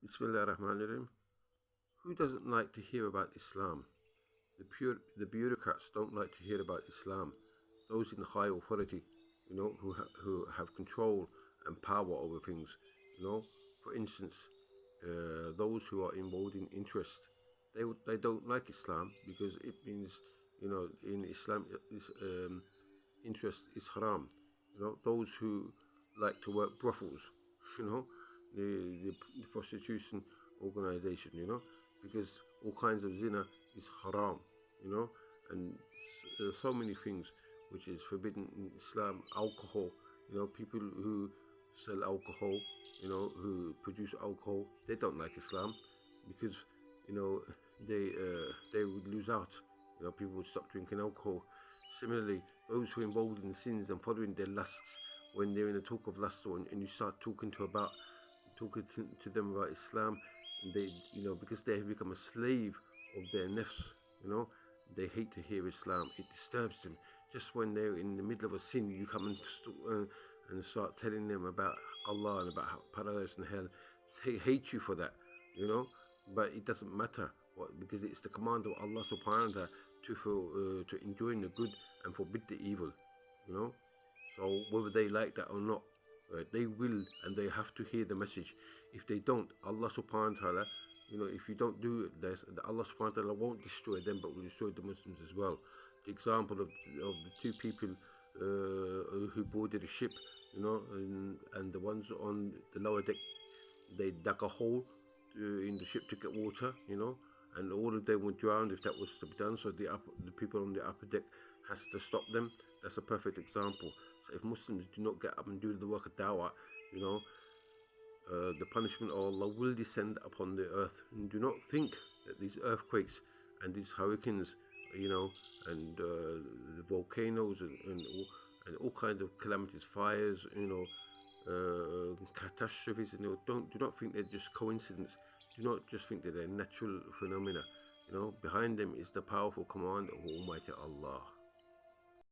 Bismillahirrahmanirrahim. Who doesn't like to hear about Islam? The bureaucrats don't like to hear about Islam. Those in high authority, who have control and power over things, For instance, those who are involved in interest, they don't like Islam because it means, in Islam, interest is haram. Those who like to work brothels, you know, the prostitution organization, because all kinds of zina is haram, and so many things which is forbidden in Islam. Alcohol, people who sell alcohol, who produce alcohol, they don't like Islam because, they would lose out. People would stop drinking alcohol. Similarly, those who are involved in sins and following their lusts, when they're in a talk of lust, and you start talking to them about Islam, and they, because they have become a slave of their nafs, they hate to hear Islam. It disturbs them. Just when they're in the middle of a sin, you come and start telling them about Allah and about paradise and hell. They hate you for that, but it doesn't matter. Because it's the command of Allah subhanahu wa ta'ala to enjoin the good and forbid the evil, So whether they like that or not, they will and they have to hear the message. If they don't, Allah subhanahu wa ta'ala, if you don't do this, Allah subhanahu wa ta'ala won't destroy them but will destroy the Muslims as well. The example of the two people who boarded a ship, and the ones on the lower deck, they dug a hole in the ship to get water, and all of them would drown if that was to be done. So the people on the upper deck has to stop them. That's a perfect example. So if Muslims do not get up and do the work of dawah, the punishment of Allah will descend upon the earth. And do not think that these earthquakes and these hurricanes, and the volcanoes and all kinds of calamities, fires, catastrophes, do not think they're just coincidence. Do not just think that they're natural phenomena. Behind them is the powerful command of Almighty Allah.